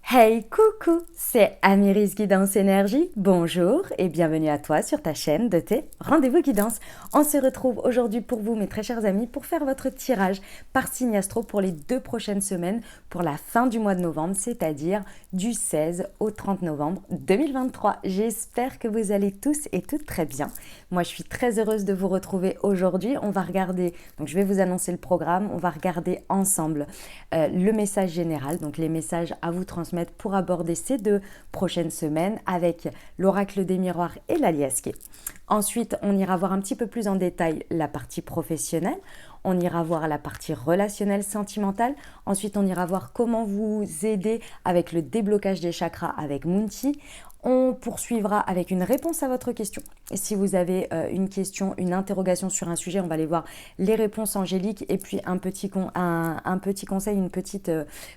Hey, coucou, c'est Amiris Guidance Énergie. Bonjour et bienvenue à toi sur ta chaîne de tes rendez-vous guidance. On se retrouve aujourd'hui pour vous, mes très chers amis, pour faire votre tirage par signe astro pour les 2 prochaines semaines pour la fin du mois de novembre, c'est-à-dire du 16 au 30 novembre 2023. J'espère que vous allez tous et toutes très bien. Moi, je suis très heureuse de vous retrouver aujourd'hui. On va regarder, donc je vais vous annoncer le programme, on va regarder ensemble le message général, donc les messages à vous transmettre pour aborder ces 2 prochaines semaines avec l'oracle des miroirs et l'aliasqué. Ensuite, on ira voir un petit peu plus en détail la partie professionnelle. On ira voir la partie relationnelle, sentimentale. Ensuite, on ira voir comment vous aider avec le déblocage des chakras avec Moonti. On poursuivra avec une réponse à votre question. Et si vous avez une question, une interrogation sur un sujet, on va aller voir les réponses angéliques et puis un petit conseil, une petite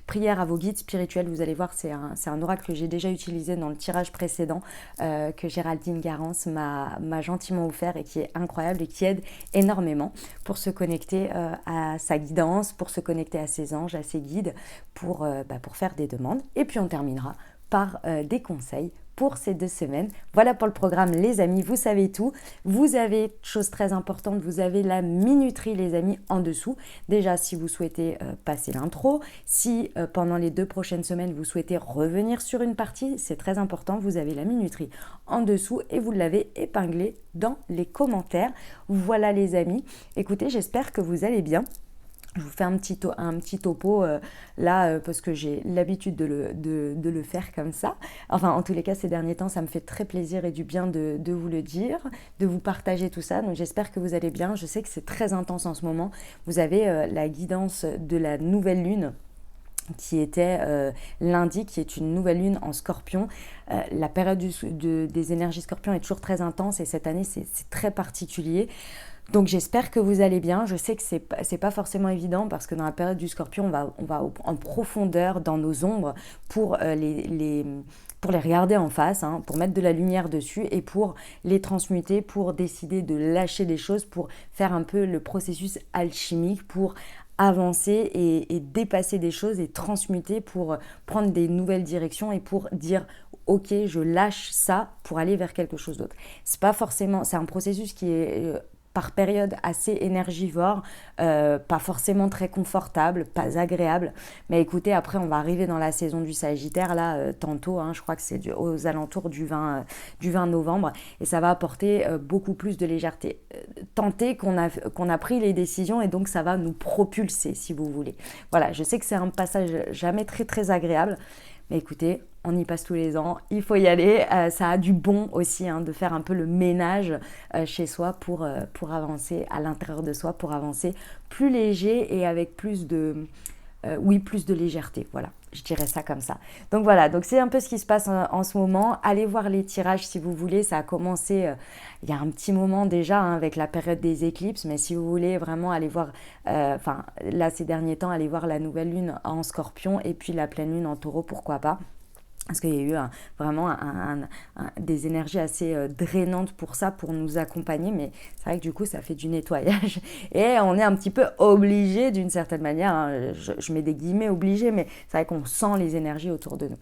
prière à vos guides spirituels. Vous allez voir, c'est un oracle que j'ai déjà utilisé dans le tirage précédent que Géraldine Garance m'a gentiment offert et qui est incroyable et qui aide énormément pour se connecter à sa guidance, pour se connecter à ses anges, à ses guides, pour faire des demandes. Et puis on terminera par des conseils pour ces 2 semaines. Voilà pour le programme, les amis, vous savez tout. Vous avez, chose très importante, vous avez la minuterie, les amis, en dessous. Déjà, si vous souhaitez passer l'intro, si pendant les 2 prochaines semaines, vous souhaitez revenir sur une partie, c'est très important, vous avez la minuterie en dessous et vous l'avez épinglé dans les commentaires. Voilà, les amis. Écoutez, j'espère que vous allez bien. Je vous fais un petit topo là parce que j'ai l'habitude de le faire comme ça. Enfin, en tous les cas, ces derniers temps, ça me fait très plaisir et du bien de vous le dire, de vous partager tout ça. Donc, j'espère que vous allez bien. Je sais que c'est très intense en ce moment. Vous avez la guidance de la nouvelle lune qui était lundi, qui est une nouvelle lune en scorpion. La période des énergies scorpion est toujours très intense et cette année, c'est très particulier. Donc j'espère que vous allez bien. Je sais que c'est pas forcément évident parce que dans la période du scorpion, on va en profondeur dans nos ombres pour pour les regarder en face, hein, pour mettre de la lumière dessus et pour les transmuter, pour décider de lâcher des choses, pour faire un peu le processus alchimique, pour avancer et dépasser des choses et transmuter pour prendre des nouvelles directions et pour dire ok, je lâche ça pour aller vers quelque chose d'autre. C'est pas forcément, c'est un processus qui est par période assez énergivore, pas forcément très confortable, pas agréable. Mais écoutez, après, on va arriver dans la saison du Sagittaire, là, tantôt, hein, je crois que c'est aux alentours du 20 novembre, et ça va apporter beaucoup plus de légèreté. Tenter qu'on a pris les décisions, et donc ça va nous propulser, si vous voulez. Voilà, je sais que c'est un passage jamais très, très agréable, mais écoutez, on y passe tous les ans, il faut y aller. Ça a du bon aussi hein, de faire un peu le ménage chez soi pour avancer à l'intérieur de soi, pour avancer plus léger et avec plus de légèreté. Voilà, je dirais ça comme ça. Donc voilà, donc c'est un peu ce qui se passe en ce moment. Allez voir les tirages si vous voulez. Ça a commencé il y a un petit moment déjà hein, avec la période des éclipses. Mais si vous voulez vraiment aller voir, là ces derniers temps, aller voir la nouvelle lune en scorpion et puis la pleine lune en taureau, pourquoi pas. Parce qu'il y a eu vraiment des énergies assez drainantes pour ça, pour nous accompagner. Mais c'est vrai que du coup, ça fait du nettoyage. Et on est un petit peu obligé d'une certaine manière. Hein, je mets des guillemets obligé, mais c'est vrai qu'on sent les énergies autour de nous.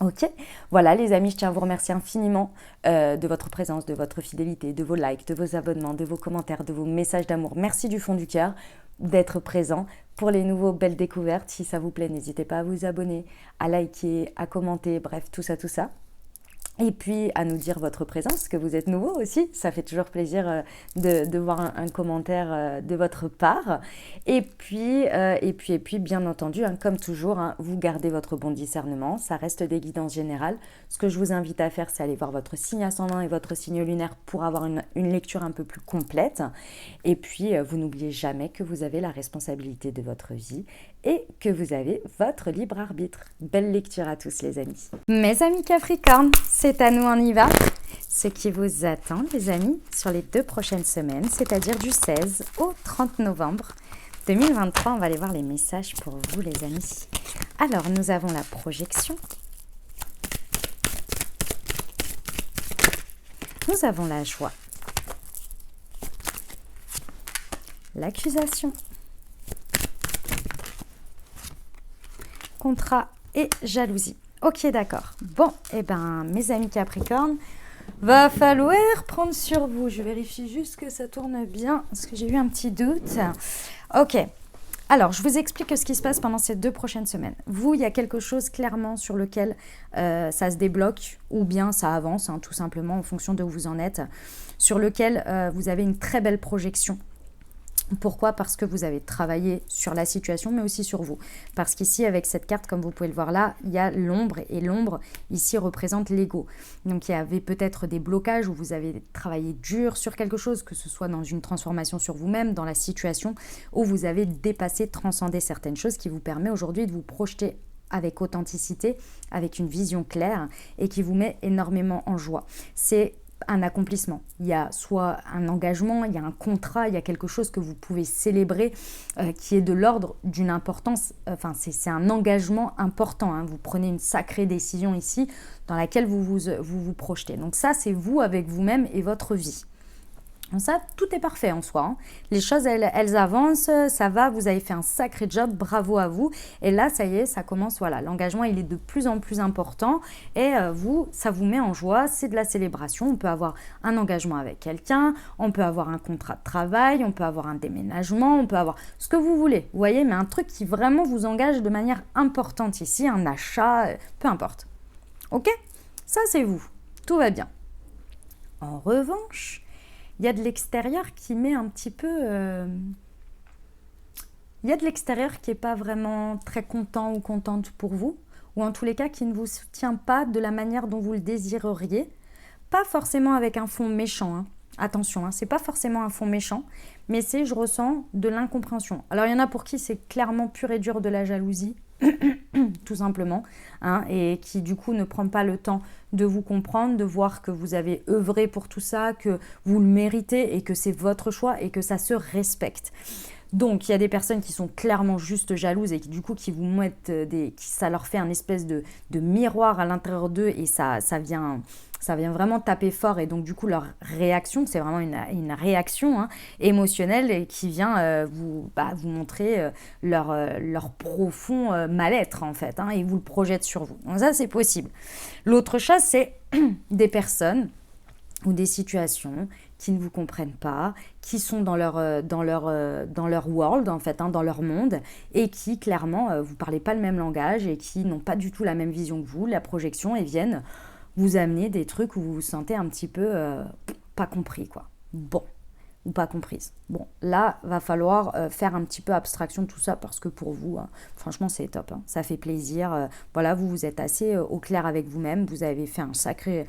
Ok, voilà les amis, je tiens à vous remercier infiniment de votre présence, de votre fidélité, de vos likes, de vos abonnements, de vos commentaires, de vos messages d'amour. Merci du fond du cœur d'être présent. Pour les nouveaux belles découvertes, si ça vous plaît, n'hésitez pas à vous abonner, à liker, à commenter, bref, tout ça, tout ça. Et puis à nous dire votre présence, que vous êtes nouveau aussi. Ça fait toujours plaisir de voir un commentaire de votre part. Et puis, bien entendu, hein, comme toujours, hein, vous gardez votre bon discernement. Ça reste des guidances générales. Ce que je vous invite à faire, c'est aller voir votre signe ascendant et votre signe lunaire pour avoir une lecture un peu plus complète. Et puis, vous n'oubliez jamais que vous avez la responsabilité de votre vie et que vous avez votre libre arbitre. Belle lecture à tous les amis. Mes amis Capricorne, c'est à nous, on y va. Ce qui vous attend les amis sur les 2 prochaines semaines, c'est-à-dire du 16 au 30 novembre 2023. On va aller voir les messages pour vous les amis. Alors nous avons la projection. Nous avons la joie. L'accusation. Contrat et jalousie. Ok, d'accord. Bon, eh ben, mes amis Capricorne, va falloir prendre sur vous. Je vérifie juste que ça tourne bien, parce que j'ai eu un petit doute. Ok. Alors, je vous explique ce qui se passe pendant ces 2 prochaines semaines. Vous, il y a quelque chose clairement sur lequel ça se débloque, ou bien ça avance, hein, tout simplement, en fonction de où vous en êtes, sur lequel vous avez une très belle projection. Pourquoi? Parce que vous avez travaillé sur la situation, mais aussi sur vous. Parce qu'ici, avec cette carte, comme vous pouvez le voir là, il y a l'ombre, et l'ombre, ici, représente l'ego. Donc, il y avait peut-être des blocages où vous avez travaillé dur sur quelque chose, que ce soit dans une transformation sur vous-même, dans la situation, où vous avez dépassé, transcendé certaines choses, qui vous permet aujourd'hui de vous projeter avec authenticité, avec une vision claire, et qui vous met énormément en joie. C'est un accomplissement. Il y a soit un engagement, il y a un contrat, il y a quelque chose que vous pouvez célébrer qui est de l'ordre d'une importance, enfin c'est un engagement important, hein. Vous prenez une sacrée décision ici dans laquelle vous projetez. Donc ça, c'est vous avec vous-même et votre vie. Donc ça, tout est parfait en soi, hein. Les choses, elles avancent, ça va, vous avez fait un sacré job, bravo à vous. Et là, ça y est, ça commence, voilà, l'engagement, il est de plus en plus important. Et ça vous met en joie, c'est de la célébration. On peut avoir un engagement avec quelqu'un, on peut avoir un contrat de travail, on peut avoir un déménagement, on peut avoir ce que vous voulez, vous voyez, mais un truc qui vraiment vous engage de manière importante ici, un achat, peu importe. Ok? Ça, c'est vous, tout va bien. En revanche, il y a de l'extérieur qui met un petit peu... Il y a de l'extérieur qui n'est pas vraiment très content ou contente pour vous, ou en tous les cas qui ne vous soutient pas de la manière dont vous le désireriez. Pas forcément avec un fond méchant, hein. Attention, hein, c'est pas forcément un fond méchant, mais c'est, je ressens, de l'incompréhension. Alors il y en a pour qui c'est clairement pur et dur de la jalousie, tout simplement, hein, et qui du coup ne prend pas le temps de vous comprendre, de voir que vous avez œuvré pour tout ça, que vous le méritez et que c'est votre choix et que ça se respecte. Donc, il y a des personnes qui sont clairement juste jalouses et qui, du coup, qui vous mettent ça leur fait un espèce de miroir à l'intérieur d'eux et ça vient vraiment taper fort. Et donc, du coup, leur réaction, c'est vraiment une réaction, hein, émotionnelle et qui vient vous montrer leur profond mal-être, en fait, hein, et vous le projette sur vous. Donc, ça, c'est possible. L'autre chose, c'est des personnes ou des situations qui ne vous comprennent pas, qui sont dans leur world, en fait, hein, dans leur monde, et qui, clairement, vous ne parlez pas le même langage et qui n'ont pas du tout la même vision que vous, la projection, et viennent vous amener des trucs où vous vous sentez un petit peu pas compris, quoi. Bon, ou pas comprise. Bon, là, va falloir faire un petit peu abstraction de tout ça parce que pour vous, franchement, c'est top, hein. Ça fait plaisir. Voilà, vous êtes assez au clair avec vous-même. Vous avez fait un sacré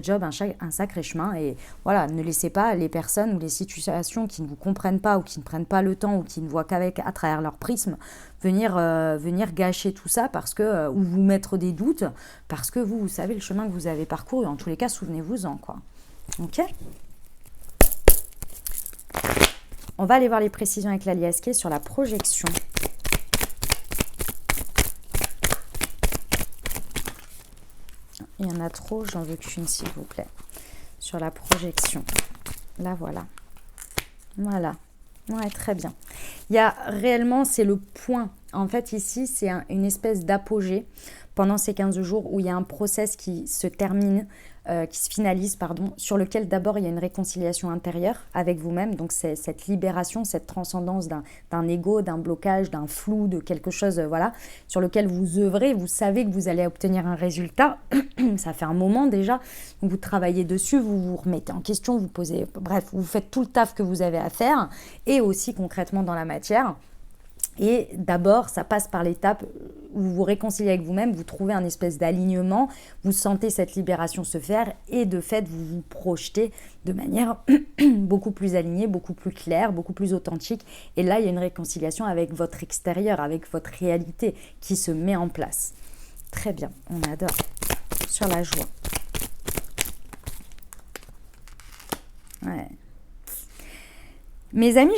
job, un sacré chemin. Et voilà, ne laissez pas les personnes ou les situations qui ne vous comprennent pas ou qui ne prennent pas le temps ou qui ne voient qu'à travers leur prisme venir gâcher tout ça parce que, ou vous mettre des doutes parce que vous savez le chemin que vous avez parcouru. En tous les cas, souvenez-vous-en, quoi. Ok ? On va aller voir les précisions avec la liasquée sur la projection. Il y en a trop, j'en veux qu'une, s'il vous plaît. Sur la projection. Là, voilà. Voilà. Ouais, très bien. Il y a réellement, c'est le point. En fait, ici, c'est une espèce d'apogée pendant ces 15 jours où il y a un process qui se termine, qui se finalise, pardon, sur lequel d'abord il y a une réconciliation intérieure avec vous-même. Donc, c'est cette libération, cette transcendance d'un ego, d'un blocage, d'un flou, de quelque chose, voilà, sur lequel vous œuvrez. Vous savez que vous allez obtenir un résultat. Ça fait un moment déjà. Vous travaillez dessus, vous vous remettez en question, vous posez, bref, vous faites tout le taf que vous avez à faire et aussi concrètement dans la matière. Et d'abord, ça passe par l'étape où vous vous réconciliez avec vous-même, vous trouvez un espèce d'alignement, vous sentez cette libération se faire et de fait, vous vous projetez de manière beaucoup plus alignée, beaucoup plus claire, beaucoup plus authentique. Et là, il y a une réconciliation avec votre extérieur, avec votre réalité qui se met en place. Très bien, on adore. Sur la joie. Ouais. Mes amis,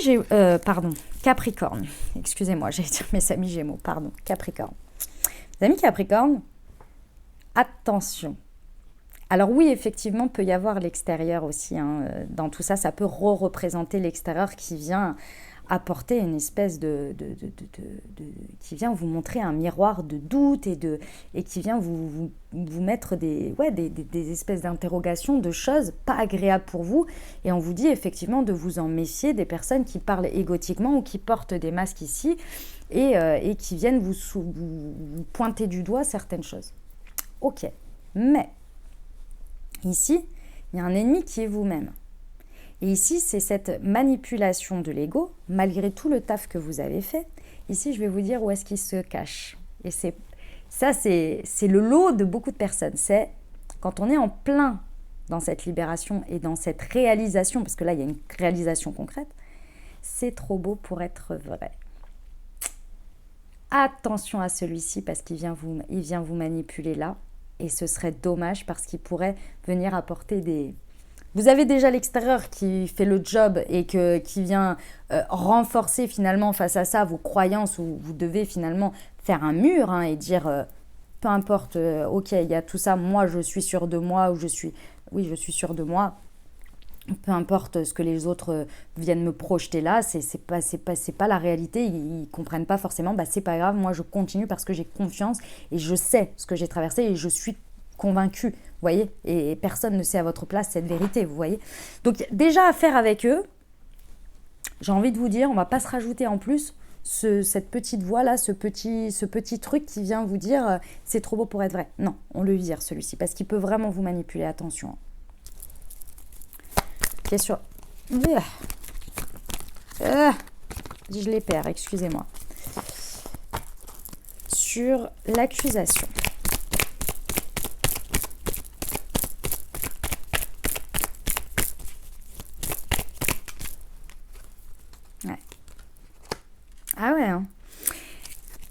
Capricorne. Excusez-moi, j'allais dire mes amis Gémeaux, pardon, Capricorne. Mes amis Capricorne, attention. Alors oui, effectivement, peut y avoir l'extérieur aussi, hein, dans tout ça. Ça peut représenter l'extérieur qui vient apporter une espèce qui vient vous montrer un miroir de doute et qui vient vous mettre des espèces d'interrogations, de choses pas agréables pour vous. Et on vous dit effectivement de vous en méfier des personnes qui parlent égotiquement ou qui portent des masques ici et qui viennent vous pointer du doigt certaines choses. Ok, mais ici, il y a un ennemi qui est vous-même. Et ici, c'est cette manipulation de l'ego, malgré tout le taf que vous avez fait. Ici, je vais vous dire où est-ce qu'il se cache. Et c'est le lot de beaucoup de personnes. C'est quand on est en plein dans cette libération et dans cette réalisation, parce que là, il y a une réalisation concrète, c'est trop beau pour être vrai. Attention à celui-ci parce qu'il vient vous manipuler là. Et ce serait dommage parce qu'il pourrait venir apporter des... Vous avez déjà l'extérieur qui fait le job et qui vient renforcer finalement face à ça vos croyances où vous devez finalement faire un mur et dire peu importe, ok, il y a tout ça, moi je suis sûre de moi ou je suis sûre de moi. Peu importe ce que les autres viennent me projeter là, c'est pas la réalité, ils comprennent pas forcément, c'est pas grave, moi je continue parce que j'ai confiance et je sais ce que j'ai traversé et je suis convaincue, vous voyez, et personne ne sait à votre place cette vérité, vous voyez. Donc déjà à faire avec eux, j'ai envie de vous dire, on va pas se rajouter en plus cette petite voix là, ce petit truc qui vient vous dire c'est trop beau pour être vrai. Non, on le vire celui-ci parce qu'il peut vraiment vous manipuler, attention. Question. Je les perds, excusez-moi. Sur l'accusation. Ouais. Ah ouais, hein.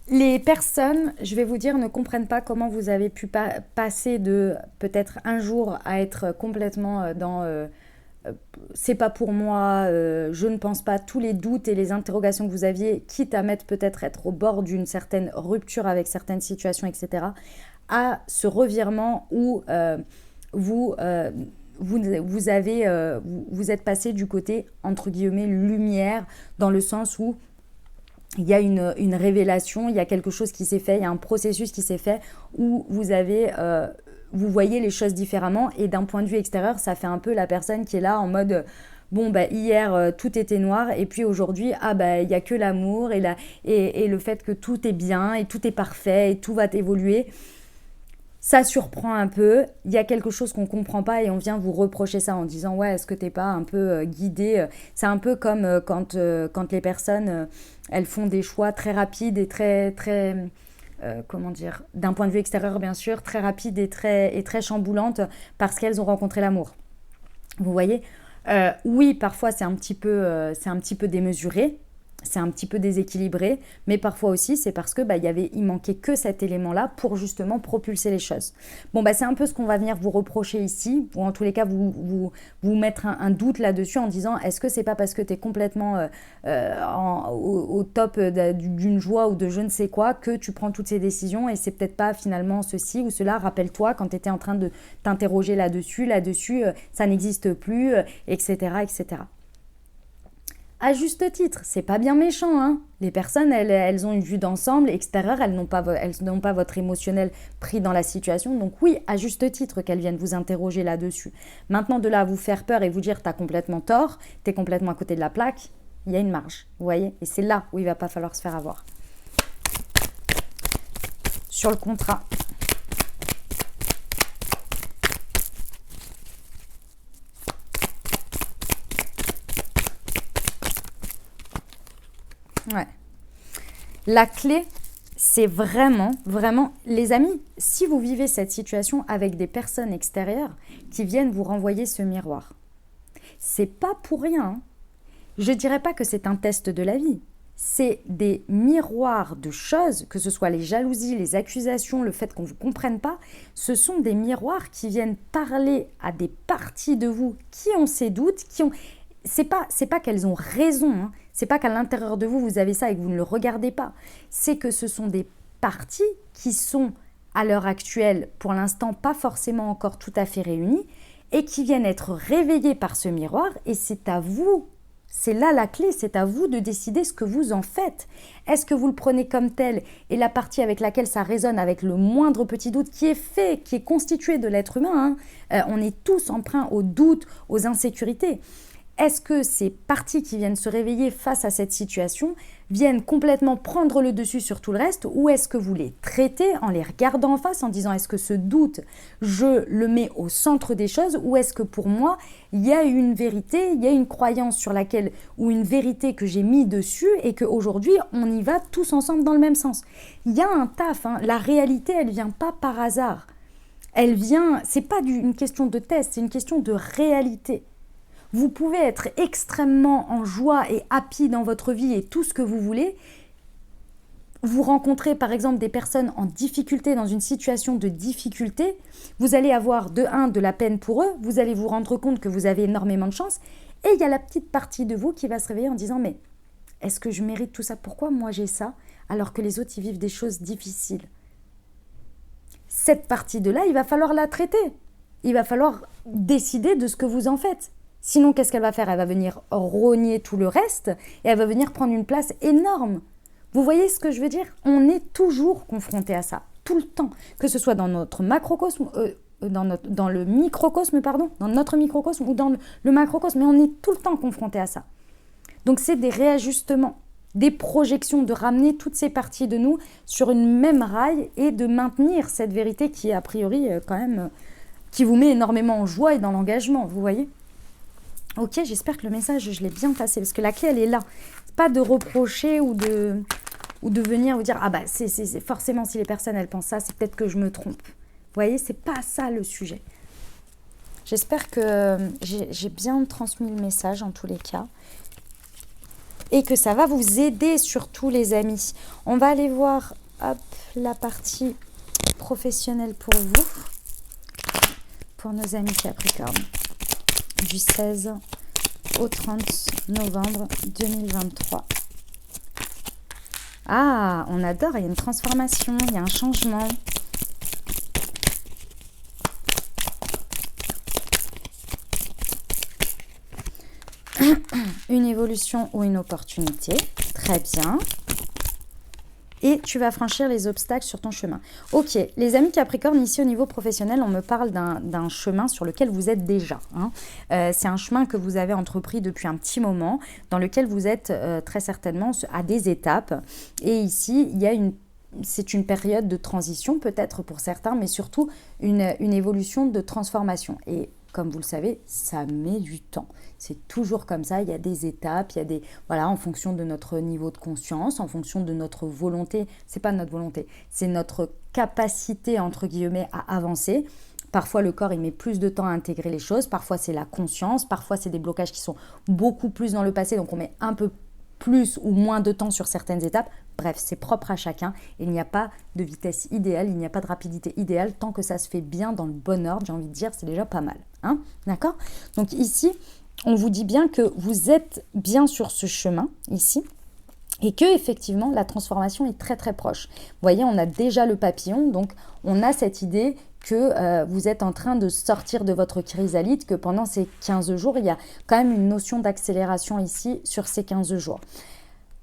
Les personnes, je vais vous dire, ne comprennent pas comment vous avez pu passer de peut-être un jour à être complètement dans... c'est pas pour moi, je ne pense pas, tous les doutes et les interrogations que vous aviez, quitte à mettre être au bord d'une certaine rupture avec certaines situations, etc., à ce revirement où vous êtes passé du côté, entre guillemets, lumière, dans le sens où il y a une révélation, il y a quelque chose qui s'est fait, il y a un processus qui s'est fait où vous voyez les choses différemment et d'un point de vue extérieur, ça fait un peu la personne qui est là en mode bon hier tout était noir et puis aujourd'hui il y a que l'amour et le fait que tout est bien et tout est parfait et tout va évoluer. Ça surprend un peu, il y a quelque chose qu'on ne comprend pas et on vient vous reprocher ça en disant ouais, est-ce que t'es pas un peu guidé. C'est un peu comme quand les personnes elles font des choix très rapides et très comment dire, d'un point de vue extérieur bien sûr, très rapide et très chamboulante parce qu'elles ont rencontré l'amour. Vous voyez, oui, parfois c'est un petit peu démesuré, c'est un petit peu déséquilibré, mais parfois aussi c'est parce que il manquait que cet élément-là pour justement propulser les choses. Bon, c'est un peu ce qu'on va venir vous reprocher ici, ou en tous les cas vous mettre un doute là-dessus en disant est-ce que c'est pas parce que tu es complètement au top d'une joie ou de je ne sais quoi que tu prends toutes ces décisions et c'est peut-être pas finalement ceci ou cela. Rappelle-toi quand tu étais en train de t'interroger là-dessus, ça n'existe plus, etc., etc. À juste titre, c'est pas bien méchant, hein. Les personnes, elles ont une vue d'ensemble extérieure, elles n'ont pas votre émotionnel pris dans la situation. Donc oui, à juste titre qu'elles viennent vous interroger là-dessus. Maintenant, de là à vous faire peur et vous dire t'as complètement tort, t'es complètement à côté de la plaque, il y a une marge, vous voyez. Et c'est là où il va pas falloir se faire avoir. Sur le contrat. Ouais. La clé, c'est vraiment, les amis, si vous vivez cette situation avec des personnes extérieures qui viennent vous renvoyer ce miroir, c'est pas pour rien. Hein. Je dirais pas que c'est un test de la vie. C'est des miroirs de choses, que ce soit les jalousies, les accusations, le fait qu'on ne vous comprenne pas. Ce sont des miroirs qui viennent parler à des parties de vous qui ont ces doutes, c'est pas qu'elles ont raison, hein. C'est pas qu'à l'intérieur de vous, vous avez ça et que vous ne le regardez pas. C'est que ce sont des parties qui sont, à l'heure actuelle, pour l'instant, pas forcément encore tout à fait réunies et qui viennent être réveillées par ce miroir. Et c'est à vous C'est là la clé, c'est à vous de décider ce que vous en faites. Est-ce que vous le prenez comme tel et la partie avec laquelle ça résonne avec le moindre petit doute qui est fait, qui est constitué de l'être humain, on est tous emprunts aux doutes, aux insécurités. Est-ce que ces parties qui viennent se réveiller face à cette situation viennent complètement prendre le dessus sur tout le reste, ou est-ce que vous les traitez en les regardant en face en disant est-ce que ce doute, je le mets au centre des choses, ou est-ce que pour moi, il y a une vérité, il y a une croyance sur laquelle, ou une vérité que j'ai mis dessus et qu'aujourd'hui, on y va tous ensemble dans le même sens. Il y a un taf, la réalité, elle ne vient pas par hasard. Elle vient, c'est pas une question de test, c'est une question de réalité. Vous pouvez être extrêmement en joie et happy dans votre vie et tout ce que vous voulez. Vous rencontrez par exemple des personnes en difficulté, dans une situation de difficulté. Vous allez avoir de la peine pour eux. Vous allez vous rendre compte que vous avez énormément de chance. Et il y a la petite partie de vous qui va se réveiller en disant « Mais est-ce que je mérite tout ça? Pourquoi moi j'ai ça alors que les autres ils vivent des choses difficiles ?» Cette partie de là, il va falloir la traiter. Il va falloir décider de ce que vous en faites. Sinon, qu'est-ce qu'elle va faire? Elle va venir rogner tout le reste et elle va venir prendre une place énorme. Vous voyez ce que je veux dire? On est toujours confronté à ça, tout le temps. Que ce soit dans notre macrocosme, dans le microcosme, pardon, dans notre microcosme ou dans le macrocosme, mais on est tout le temps confronté à ça. Donc, c'est des réajustements, des projections, de ramener toutes ces parties de nous sur une même rail et de maintenir cette vérité qui est a priori quand même, qui vous met énormément en joie et dans l'engagement, vous voyez? Ok, j'espère que le message, je l'ai bien passé, parce que la clé, elle est là. Pas de reprocher ou de venir vous dire, ah bah, c'est forcément, si les personnes, elles pensent ça, c'est peut-être que je me trompe. Vous voyez, c'est pas ça le sujet. J'espère que j'ai bien transmis le message, en tous les cas. Et que ça va vous aider, surtout, les amis. On va aller voir, hop, la partie professionnelle pour vous. Pour nos amis Capricorne. Du 16 au 30 novembre 2023. Ah, on adore, il y a une transformation, il y a un changement. Une évolution ou une opportunité, très bien. Et tu vas franchir les obstacles sur ton chemin. Ok, les amis Capricorne, ici au niveau professionnel, on me parle d'un chemin sur lequel vous êtes déjà. C'est un chemin que vous avez entrepris depuis un petit moment, dans lequel vous êtes très certainement à des étapes. Et ici, c'est une période de transition peut-être pour certains, mais surtout une évolution de transformation. Et comme vous le savez, ça met du temps. C'est toujours comme ça, il y a des étapes, il y a des... Voilà, en fonction de notre niveau de conscience, en fonction de notre volonté, c'est pas notre volonté, c'est notre capacité, entre guillemets, à avancer. Parfois, le corps, il met plus de temps à intégrer les choses, parfois c'est la conscience, parfois c'est des blocages qui sont beaucoup plus dans le passé, donc on met un peu plus ou moins de temps sur certaines étapes. Bref, c'est propre à chacun. Il n'y a pas de vitesse idéale, il n'y a pas de rapidité idéale. Tant que ça se fait bien dans le bon ordre, j'ai envie de dire, c'est déjà pas mal. D'accord? Donc ici, on vous dit bien que vous êtes bien sur ce chemin, ici, et que effectivement la transformation est très très proche. Vous voyez, on a déjà le papillon, donc on a cette idée que vous êtes en train de sortir de votre chrysalide, que pendant ces 15 jours, il y a quand même une notion d'accélération ici sur ces 15 jours.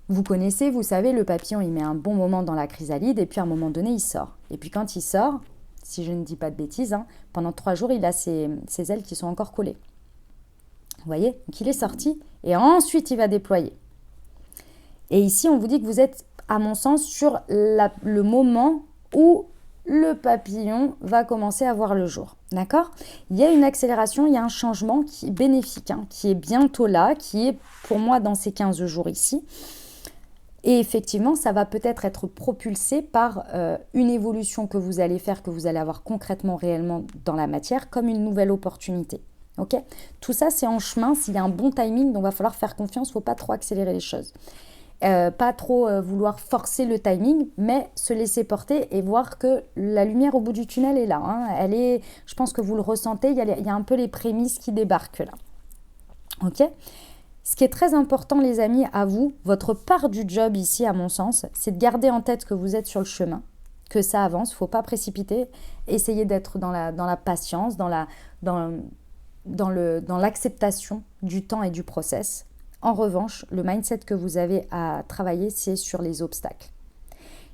Vous connaissez, vous savez, le papillon, il met un bon moment dans la chrysalide et puis à un moment donné, il sort. Et puis quand il sort, si je ne dis pas de bêtises, pendant 3 jours, il a ses ailes qui sont encore collées. Vous voyez? Donc il est sorti et ensuite il va déployer. Et ici, on vous dit que vous êtes, à mon sens, sur le moment où le papillon va commencer à voir le jour. D'accord? Il y a une accélération, il y a un changement qui est bénéfique, qui est bientôt là, qui est pour moi dans ces 15 jours ici. Et effectivement, ça va peut-être être propulsé par une évolution que vous allez faire, que vous allez avoir concrètement, réellement dans la matière, comme une nouvelle opportunité. Ok? Tout ça, c'est en chemin. S'il y a un bon timing, donc il va falloir faire confiance, il ne faut pas trop accélérer les choses. Pas trop vouloir forcer le timing, mais se laisser porter et voir que la lumière au bout du tunnel est là. Elle est, je pense que vous le ressentez, il y a un peu les prémices qui débarquent là. Ok? Ce qui est très important, les amis, à vous, votre part du job ici, à mon sens, c'est de garder en tête que vous êtes sur le chemin, que ça avance, il ne faut pas précipiter, essayez d'être dans la patience, dans l'acceptation du temps et du process. En revanche, le mindset que vous avez à travailler, c'est sur les obstacles.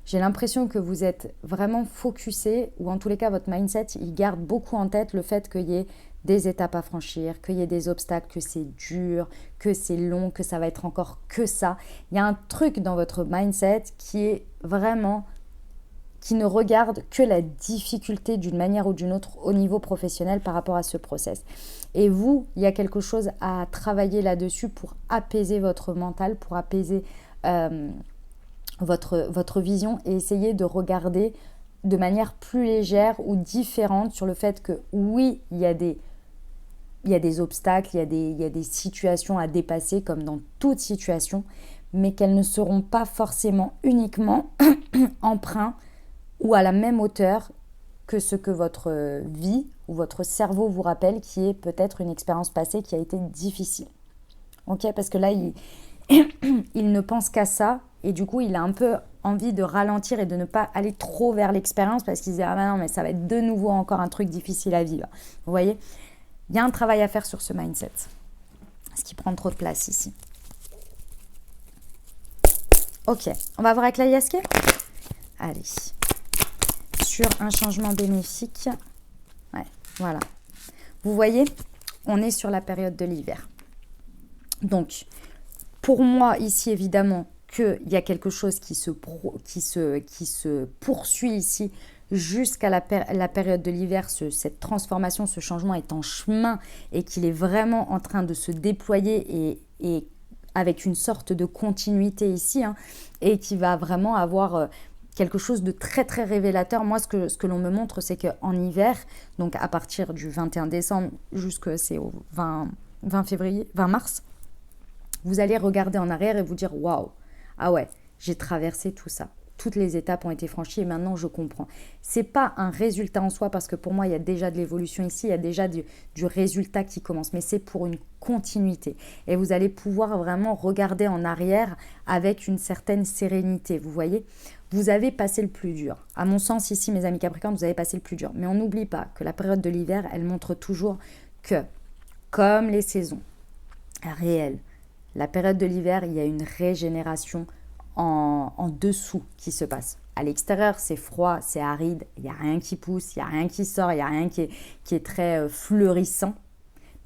J'ai l'impression que vous êtes vraiment focusé, ou en tous les cas, votre mindset, il garde beaucoup en tête le fait qu'il y ait des étapes à franchir, qu'il y ait des obstacles, que c'est dur, que c'est long, que ça va être encore que ça. Il y a un truc dans votre mindset qui est vraiment, qui ne regarde que la difficulté d'une manière ou d'une autre au niveau professionnel par rapport à ce process. Et vous, il y a quelque chose à travailler là-dessus pour apaiser votre mental, pour apaiser votre vision et essayer de regarder de manière plus légère ou différente sur le fait que oui, il y a des obstacles, il y a des situations à dépasser comme dans toute situation, mais qu'elles ne seront pas forcément uniquement empreintes ou à la même hauteur que ce que votre vie ou votre cerveau vous rappelle, qui est peut-être une expérience passée qui a été difficile. Ok, parce que là, il ne pense qu'à ça et du coup, il a un peu envie de ralentir et de ne pas aller trop vers l'expérience parce qu'il se dit « Ah ben non, mais ça va être de nouveau encore un truc difficile à vivre. » Vous voyez, il y a un travail à faire sur ce mindset, ce qui prend trop de place ici. Ok, on va voir avec la Yaské. Allez. Sur un changement bénéfique. Ouais, voilà. Vous voyez, on est sur la période de l'hiver. Donc, pour moi, ici, évidemment, qu'il y a quelque chose qui se poursuit ici jusqu'à la période de l'hiver. Cette transformation, ce changement est en chemin et qu'il est vraiment en train de se déployer et avec une sorte de continuité ici, hein, et qui va vraiment avoir quelque chose de très très révélateur. Moi, ce que l'on me montre, c'est qu'en hiver, donc à partir du 21 décembre jusqu'au 20 mars, vous allez regarder en arrière et vous dire « Waouh, ah ouais, j'ai traversé tout ça. Toutes les étapes ont été franchies et maintenant je comprends. » Ce n'est pas un résultat en soi parce que pour moi, il y a déjà de l'évolution ici, il y a déjà du résultat qui commence, mais c'est pour une continuité. Et vous allez pouvoir vraiment regarder en arrière avec une certaine sérénité, vous voyez. Vous avez passé le plus dur. À mon sens, ici, mes amis Capricornes, vous avez passé le plus dur. Mais on n'oublie pas que la période de l'hiver, elle montre toujours que, comme les saisons réelles, la période de l'hiver, il y a une régénération en dessous qui se passe. À l'extérieur, c'est froid, c'est aride, il n'y a rien qui pousse, il n'y a rien qui sort, il n'y a rien qui est très fleurissant.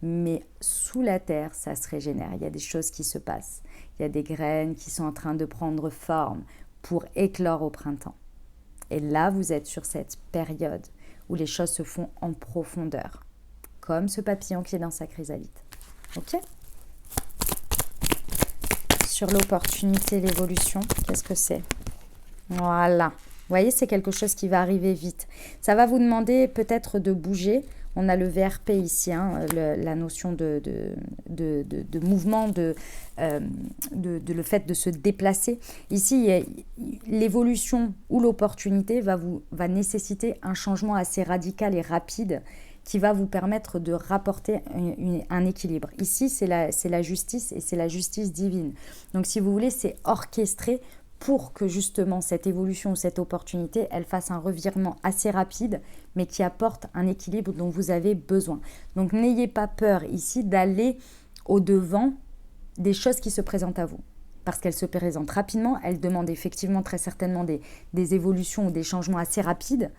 Mais sous la terre, ça se régénère, il y a des choses qui se passent. Il y a des graines qui sont en train de prendre forme pour éclore au printemps. Et là, vous êtes sur cette période où les choses se font en profondeur, comme ce papillon qui est dans sa chrysalide. Ok ? Sur l'opportunité, l'évolution, qu'est-ce que c'est? Voilà. Vous voyez, c'est quelque chose qui va arriver vite. Ça va vous demander peut-être de bouger. On a le VRP ici, hein, la notion de mouvement, le fait de se déplacer. Ici, l'évolution ou l'opportunité va nécessiter un changement assez radical et rapide qui va vous permettre de rapporter un équilibre. Ici, c'est la justice et c'est la justice divine. Donc, si vous voulez, c'est orchestré pour que justement cette évolution ou cette opportunité, elle fasse un revirement assez rapide, mais qui apporte un équilibre dont vous avez besoin. Donc, n'ayez pas peur ici d'aller au-devant des choses qui se présentent à vous. Parce qu'elles se présentent rapidement, elles demandent effectivement très certainement des évolutions ou des changements assez rapides,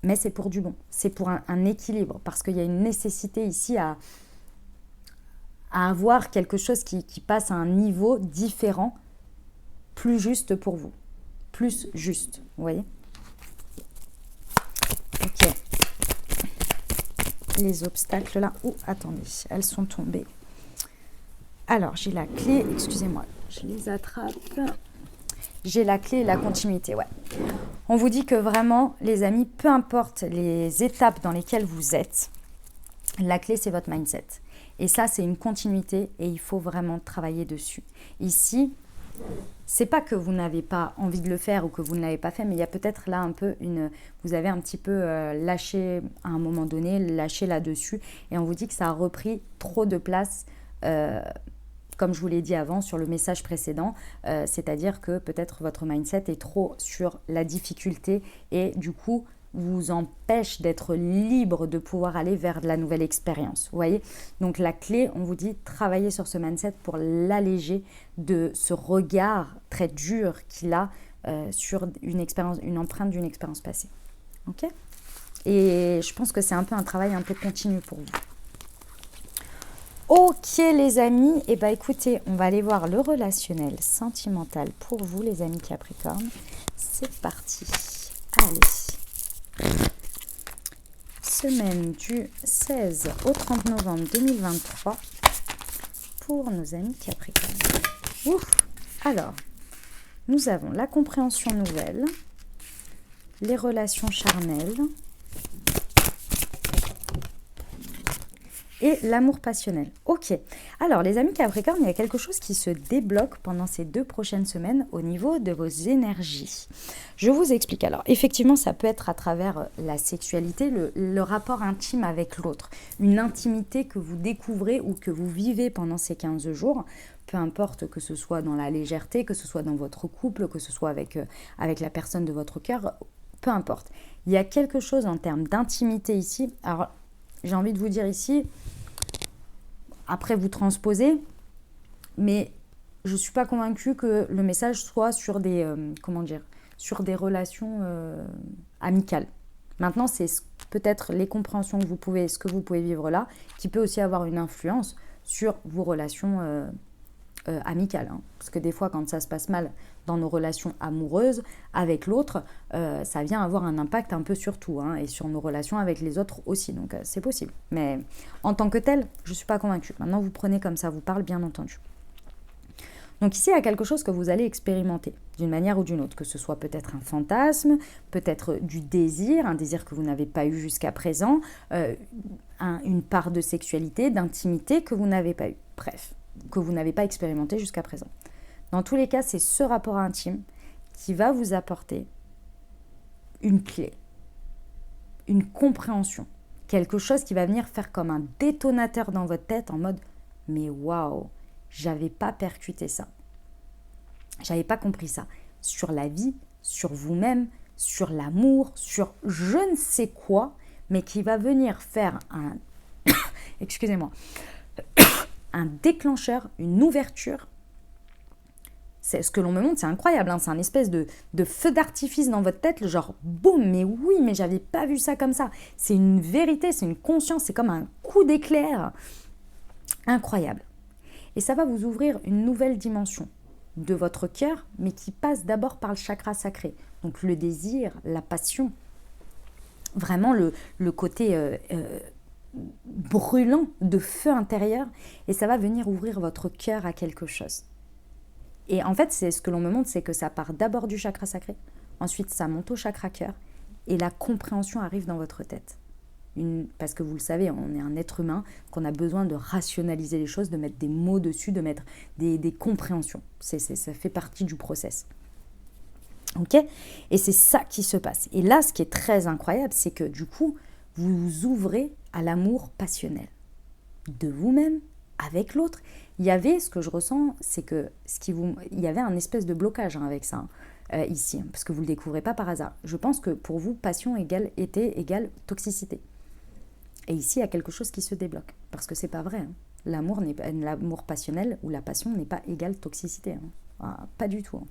mais c'est pour du bon, c'est pour un équilibre, parce qu'il y a une nécessité ici à avoir quelque chose qui passe à un niveau différent, plus juste pour vous, plus juste, vous voyez. Ok, les obstacles là, attendez, elles sont tombées. Alors, j'ai la clé, excusez-moi, je les attrape. J'ai la clé et la continuité, ouais. On vous dit que vraiment, les amis, peu importe les étapes dans lesquelles vous êtes, la clé, c'est votre mindset. Et ça, c'est une continuité et il faut vraiment travailler dessus. Ici, c'est pas que vous n'avez pas envie de le faire ou que vous ne l'avez pas fait, mais il y a peut-être là un peu vous avez un petit peu lâché à un moment donné, lâché là-dessus. Et on vous dit que ça a repris trop de place comme je vous l'ai dit avant sur le message précédent, c'est-à-dire que peut-être votre mindset est trop sur la difficulté et du coup, vous empêche d'être libre de pouvoir aller vers de la nouvelle expérience. Vous voyez? Donc la clé, on vous dit, travailler sur ce mindset pour l'alléger de ce regard très dur qu'il a sur une expérience, une empreinte d'une expérience passée. Ok? Et je pense que c'est un peu un travail un peu continu pour vous. Ok les amis, et bah écoutez, on va aller voir le relationnel sentimental pour vous les amis Capricorne. C'est parti. Allez. Semaine du 16 au 30 novembre 2023 pour nos amis Capricorne. Ouf. Alors, nous avons la compréhension nouvelle, les relations charnelles et l'amour passionnel. Ok. Alors, les amis Capricorne, il y a quelque chose qui se débloque pendant ces 2 prochaines semaines au niveau de vos énergies. Je vous explique. Alors, effectivement, ça peut être à travers la sexualité, le rapport intime avec l'autre. Une intimité que vous découvrez ou que vous vivez pendant ces 15 jours. Peu importe que ce soit dans la légèreté, que ce soit dans votre couple, que ce soit avec la personne de votre cœur, peu importe. Il y a quelque chose en termes d'intimité ici. Alors, j'ai envie de vous dire ici, après vous transposez, mais je ne suis pas convaincue que le message soit sur des, sur des relations amicales. Maintenant, c'est peut-être les compréhensions que ce que vous pouvez vivre là, qui peut aussi avoir une influence sur vos relations amicales. Hein. Parce que des fois, quand ça se passe mal dans nos relations amoureuses avec l'autre, ça vient avoir un impact un peu sur tout, hein, et sur nos relations avec les autres aussi. Donc, c'est possible. Mais en tant que tel, je ne suis pas convaincue. Maintenant, vous prenez comme ça vous parle, bien entendu. Donc ici, il y a quelque chose que vous allez expérimenter d'une manière ou d'une autre, que ce soit peut-être un fantasme, peut-être du désir, un désir que vous n'avez pas eu jusqu'à présent, une part de sexualité, d'intimité que vous n'avez pas eu. Bref, que vous n'avez pas expérimenté jusqu'à présent. Dans tous les cas, c'est ce rapport intime qui va vous apporter une clé, une compréhension, quelque chose qui va venir faire comme un détonateur dans votre tête en mode « mais waouh, j'avais pas percuté ça, j'avais pas compris ça » sur la vie, sur vous-même, sur l'amour, sur je ne sais quoi, mais qui va venir faire un excusez-moi, un déclencheur, une ouverture. C'est ce que l'on me montre, c'est incroyable, hein, c'est un espèce de feu d'artifice dans votre tête, genre boum, mais oui, mais j'avais pas vu ça comme ça. C'est une vérité, c'est une conscience, c'est comme un coup d'éclair. Incroyable. Et ça va vous ouvrir une nouvelle dimension de votre cœur, mais qui passe d'abord par le chakra sacré. Donc le désir, la passion, vraiment le côté brûlant de feu intérieur, et ça va venir ouvrir votre cœur à quelque chose. Et en fait, c'est ce que l'on me montre, c'est que ça part d'abord du chakra sacré, ensuite ça monte au chakra cœur, et la compréhension arrive dans votre tête. Parce que vous le savez, on est un être humain, qu'on a besoin de rationaliser les choses, de mettre des mots dessus, de mettre des compréhensions. Ça fait partie du process. Ok ? Et c'est ça qui se passe. Et là, ce qui est très incroyable, c'est que du coup, vous vous ouvrez à l'amour passionnel de vous-même, avec l'autre. Il y avait, ce que je ressens, c'est que il y avait un espèce de blocage, hein, avec ça, ici, hein, parce que vous ne le découvrez pas par hasard. Je pense que pour vous, passion égale été égale toxicité. Et ici, il y a quelque chose qui se débloque, parce que c'est pas vrai. Hein. L'amour passionnel ou la passion n'est pas égale toxicité. Hein. Ah, pas du tout. Hein.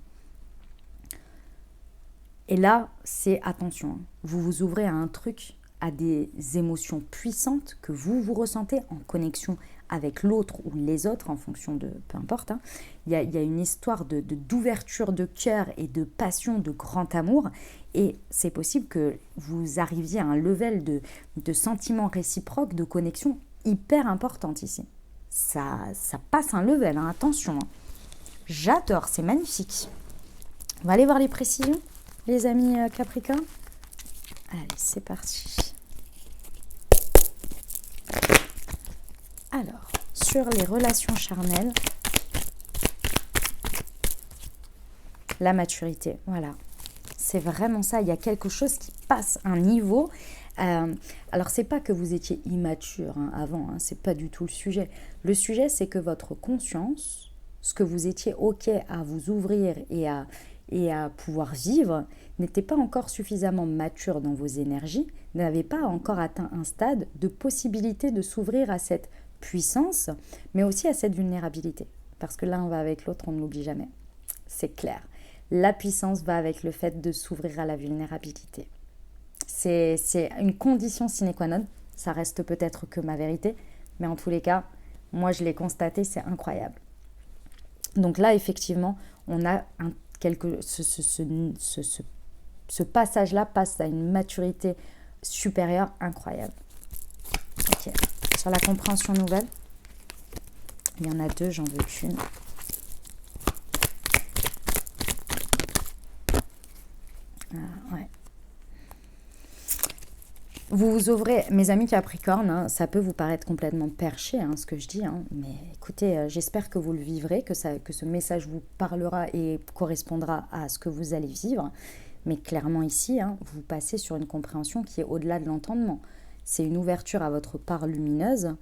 Et là, c'est attention. Hein. Vous vous ouvrez à un truc, à des émotions puissantes que vous ressentez en connexion avec l'autre ou les autres, en fonction de... peu importe. Hein. Il y a une histoire d'ouverture de cœur et de passion, de grand amour. Et c'est possible que vous arriviez à un level de sentiments réciproques, de connexion hyper importante ici. Ça passe un level, hein, attention. Hein. J'adore, c'est magnifique. On va aller voir les précisions, les amis Capricorne. Allez, c'est parti. Alors, sur les relations charnelles, la maturité, voilà. C'est vraiment ça, il y a quelque chose qui passe un niveau. Alors, c'est pas que vous étiez immature, hein, avant, hein, c'est pas du tout le sujet. Le sujet, c'est que votre conscience, ce que vous étiez OK à vous ouvrir et et à pouvoir vivre n'étaient pas encore suffisamment matures dans vos énergies, n'avaient pas encore atteint un stade de possibilité de s'ouvrir à cette puissance, mais aussi à cette vulnérabilité. Parce que l'un va avec l'autre, on ne l'oublie jamais. C'est clair. La puissance va avec le fait de s'ouvrir à la vulnérabilité. C'est une condition sine qua non. Ça reste peut-être que ma vérité, mais en tous les cas, moi je l'ai constaté, c'est incroyable. Donc là, effectivement, on a ce passage-là passe à une maturité supérieure incroyable. Ok. Sur la compréhension nouvelle, il y en a deux, j'en veux qu'une. Ouais. Vous vous ouvrez, mes amis Capricorne, hein, ça peut vous paraître complètement perché, hein, ce que je dis, hein, mais écoutez, j'espère que vous le vivrez, que ce message vous parlera et correspondra à ce que vous allez vivre. Mais clairement ici, hein, vous passez sur une compréhension qui est au-delà de l'entendement. C'est une ouverture à votre part lumineuse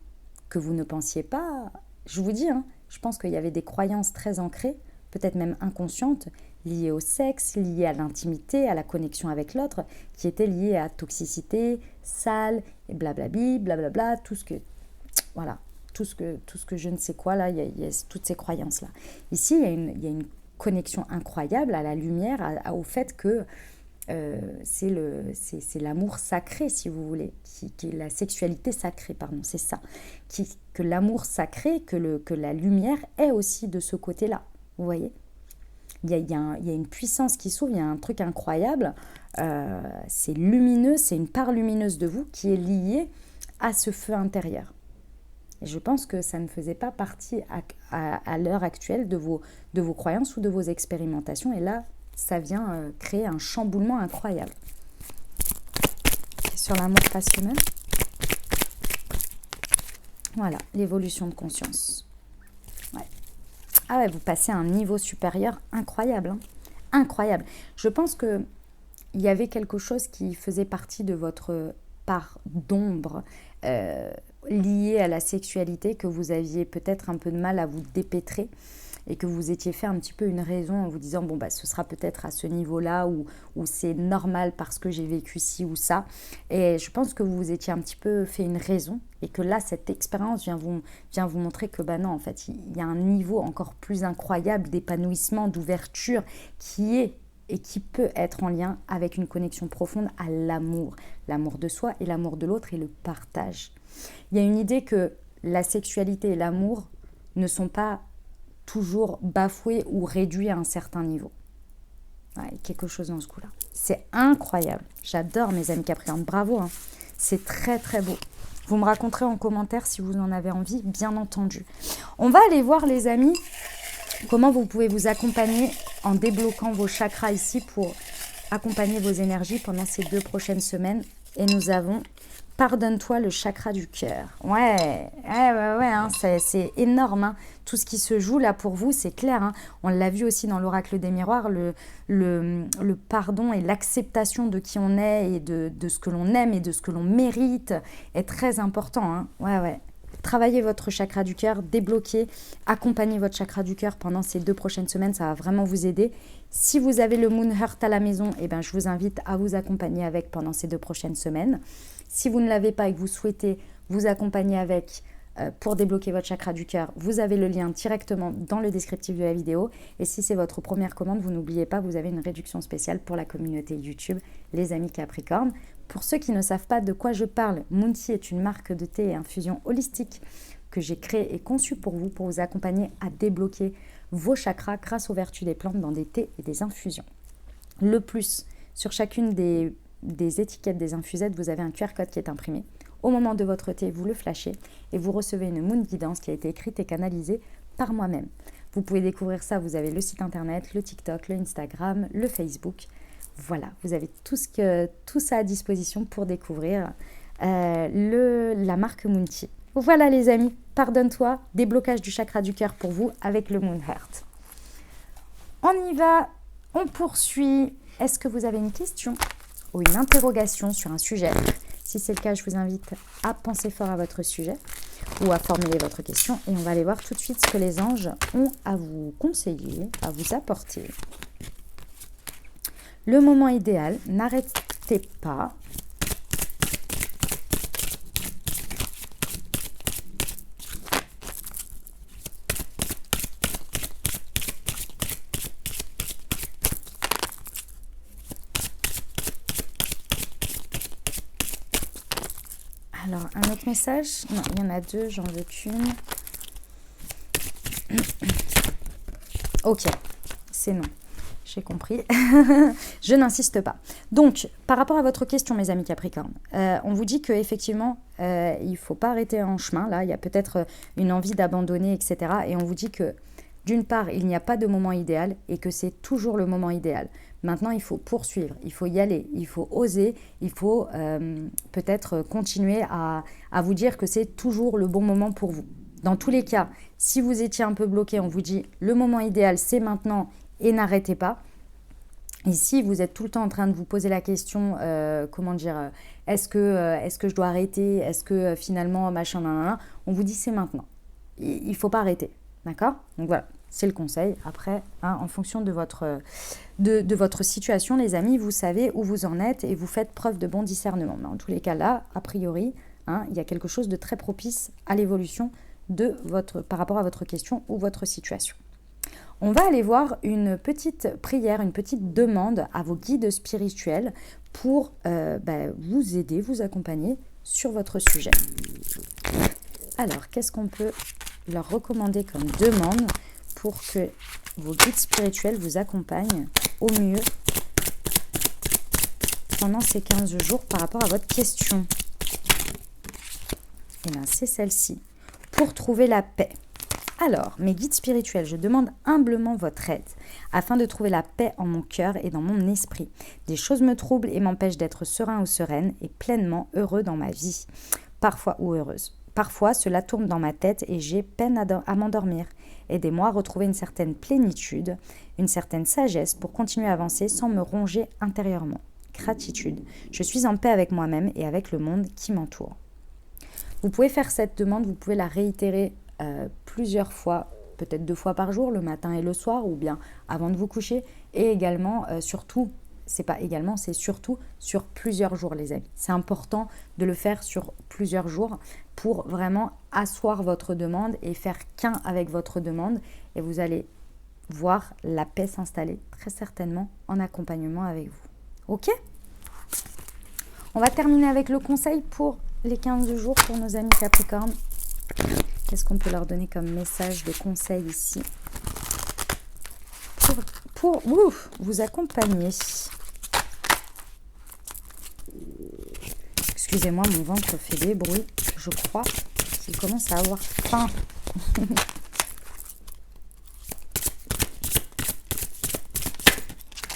que vous ne pensiez pas. Je vous dis, hein, je pense qu'il y avait des croyances très ancrées, peut-être même inconscientes, liées au sexe, liées à l'intimité, à la connexion avec l'autre, qui étaient liées à toxicité, sale, et blablabli, blablabla, tout ce que je ne sais quoi, là, il y a toutes ces croyances-là. Ici, il y a une connexion incroyable à la lumière, au fait que c'est l'amour sacré, si vous voulez, qui est la sexualité sacrée, pardon, c'est ça. Que l'amour sacré, que la lumière est aussi de ce côté-là, vous voyez. Il y a une puissance qui s'ouvre, il y a un truc incroyable, c'est lumineux, c'est une part lumineuse de vous qui est liée à ce feu intérieur. Et je pense que ça ne faisait pas partie à l'heure actuelle de vos croyances ou de vos expérimentations. Et là, ça vient créer un chamboulement incroyable. Et sur l'amour passionnel, voilà, l'évolution de conscience. Ouais. Ah ouais, vous passez à un niveau supérieur incroyable. Hein. Incroyable. Je pense qu'il y avait quelque chose qui faisait partie de votre part d'ombre liée à la sexualité, que vous aviez peut-être un peu de mal à vous dépêtrer et que vous étiez fait un petit peu une raison en vous disant bon bah ce sera peut-être à ce niveau-là où c'est normal parce que j'ai vécu ci ou ça. Et je pense que vous vous étiez un petit peu fait une raison et que là cette expérience vient vous montrer que bah non, en fait il y a un niveau encore plus incroyable d'épanouissement, d'ouverture qui est et qui peut être en lien avec une connexion profonde à l'amour de soi et l'amour de l'autre et le partage. Il y a une idée que la sexualité et l'amour ne sont pas toujours bafoués ou réduits à un certain niveau. Ouais, quelque chose dans ce coup-là. C'est incroyable. J'adore mes amis Capricorne. Bravo. Hein. C'est très très beau. Vous me raconterez en commentaire si vous en avez envie, bien entendu. On va aller voir les amis comment vous pouvez vous accompagner en débloquant vos chakras ici pour accompagner vos énergies pendant ces 2 prochaines semaines. Et nous avons pardonne-toi le chakra du cœur. Ouais, hein, c'est énorme. Hein. Tout ce qui se joue là pour vous, c'est clair. Hein. On l'a vu aussi dans l'oracle des miroirs, le pardon et l'acceptation de qui on est et de ce que l'on aime et de ce que l'on mérite est très important. Hein. Ouais. Travaillez votre chakra du cœur, débloquez, accompagnez votre chakra du cœur pendant ces 2 prochaines semaines, ça va vraiment vous aider. Si vous avez le Moon Heart à la maison, eh ben, je vous invite à vous accompagner avec pendant ces 2 prochaines semaines. Si vous ne l'avez pas et que vous souhaitez vous accompagner avec pour débloquer votre chakra du cœur, vous avez le lien directement dans le descriptif de la vidéo. Et si c'est votre première commande, vous n'oubliez pas, vous avez une réduction spéciale pour la communauté YouTube, les amis Capricorne. Pour ceux qui ne savent pas de quoi je parle, Moon Tea est une marque de thé et infusion holistique que j'ai créée et conçue pour vous accompagner à débloquer vos chakras grâce aux vertus des plantes dans des thés et des infusions. Le plus, sur chacune des étiquettes des infusettes, vous avez un QR code qui est imprimé. Au moment de votre thé, vous le flashez et vous recevez une Moon Guidance qui a été écrite et canalisée par moi-même. Vous pouvez découvrir ça, vous avez le site internet, le TikTok, le Instagram, le Facebook. Voilà, vous avez tout ça à disposition pour découvrir la marque Moon Tea. Voilà les amis, pardonne-toi, déblocage du chakra du cœur pour vous avec le Moon Heart. On y va, on poursuit. Est-ce que vous avez une question ou une interrogation sur un sujet? Si c'est le cas, je vous invite à penser fort à votre sujet ou à formuler votre question. Et on va aller voir tout de suite ce que les anges ont à vous conseiller, à vous apporter. Le moment idéal, n'arrêtez pas. Alors, un autre message. Non, il y en a deux, j'en veux qu'une. Ok, c'est non. J'ai compris. Je n'insiste pas. Donc, par rapport à votre question, mes amis Capricorne, on vous dit qu'effectivement, il ne faut pas arrêter en chemin. Là, il y a peut-être une envie d'abandonner, etc. Et on vous dit que, d'une part, il n'y a pas de moment idéal et que c'est toujours le moment idéal. Maintenant, il faut poursuivre, il faut y aller, il faut oser, il faut peut-être continuer à vous dire que c'est toujours le bon moment pour vous. Dans tous les cas, si vous étiez un peu bloqué, on vous dit le moment idéal, c'est maintenant et n'arrêtez pas. Et si vous êtes tout le temps en train de vous poser la question, est-ce que je dois arrêter, est-ce que finalement, machin, nanana, on vous dit c'est maintenant. Il ne faut pas arrêter, d'accord? Donc voilà, c'est le conseil. Après, en fonction de votre situation, les amis, vous savez où vous en êtes et vous faites preuve de bon discernement. Mais en tous les cas, là, a priori, il y a quelque chose de très propice à l'évolution par rapport à votre question ou votre situation. On va aller voir une petite prière, une petite demande à vos guides spirituels pour vous aider, vous accompagner sur votre sujet. Alors, qu'est-ce qu'on peut leur recommander comme demande pour que vos guides spirituels vous accompagnent au mieux pendant ces 15 jours par rapport à votre question? Et bien, c'est celle-ci. Pour trouver la paix. Alors, mes guides spirituels, je demande humblement votre aide afin de trouver la paix en mon cœur et dans mon esprit. Des choses me troublent et m'empêchent d'être serein ou sereine et pleinement heureux dans ma vie, parfois ou heureuse. Parfois, cela tourne dans ma tête et j'ai peine à m'endormir. Aidez-moi à retrouver une certaine plénitude, une certaine sagesse pour continuer à avancer sans me ronger intérieurement. Gratitude. Je suis en paix avec moi-même et avec le monde qui m'entoure. Vous pouvez faire cette demande, vous pouvez la réitérer plusieurs fois, peut-être 2 fois par jour, le matin et le soir, ou bien avant de vous coucher, et également, surtout sur plusieurs jours, les amis. C'est important de le faire sur plusieurs jours pour vraiment asseoir votre demande et faire qu'un avec votre demande, et vous allez voir la paix s'installer très certainement en accompagnement avec vous. Ok ? On va terminer avec le conseil pour les 15 jours pour nos amis Capricorne. Qu'est-ce qu'on peut leur donner comme message de conseil ici pour vous accompagner? Excusez-moi, mon ventre fait des bruits. Je crois qu'il commence à avoir faim.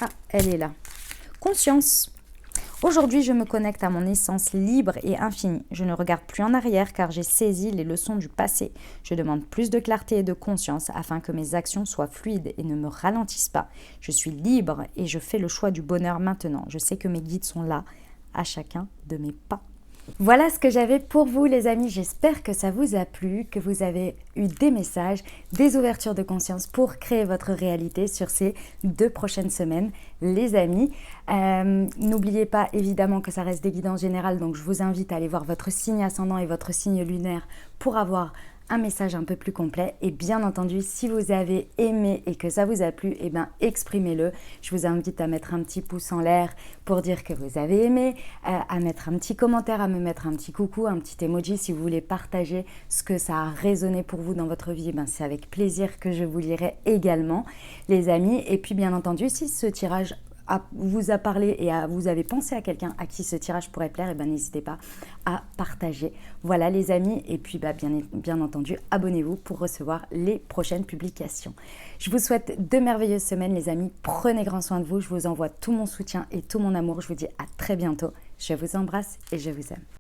Ah, elle est là. Conscience. Aujourd'hui, je me connecte à mon essence libre et infinie. Je ne regarde plus en arrière car j'ai saisi les leçons du passé. Je demande plus de clarté et de conscience afin que mes actions soient fluides et ne me ralentissent pas. Je suis libre et je fais le choix du bonheur maintenant. Je sais que mes guides sont là à chacun de mes pas. Voilà ce que j'avais pour vous, les amis. J'espère que ça vous a plu, que vous avez eu des messages, des ouvertures de conscience pour créer votre réalité sur ces 2 prochaines semaines, les amis. N'oubliez pas évidemment que ça reste des guidances générales, donc je vous invite à aller voir votre signe ascendant et votre signe lunaire pour avoir un message un peu plus complet. Et bien entendu, si vous avez aimé et que ça vous a plu, eh bien exprimez-le. Je vous invite à mettre un petit pouce en l'air pour dire que vous avez aimé, à mettre un petit commentaire, à me mettre un petit coucou, un petit emoji si vous voulez partager ce que ça a résonné pour vous dans votre vie. Eh bien, c'est avec plaisir que je vous lirai également, les amis. Et puis bien entendu, si ce tirage vous a parlé et vous avez pensé à quelqu'un à qui ce tirage pourrait plaire, et ben n'hésitez pas à partager. Voilà les amis, et puis bien entendu, abonnez-vous pour recevoir les prochaines publications. Je vous souhaite de merveilleuses semaines les amis, prenez grand soin de vous, je vous envoie tout mon soutien et tout mon amour, je vous dis à très bientôt, je vous embrasse et je vous aime.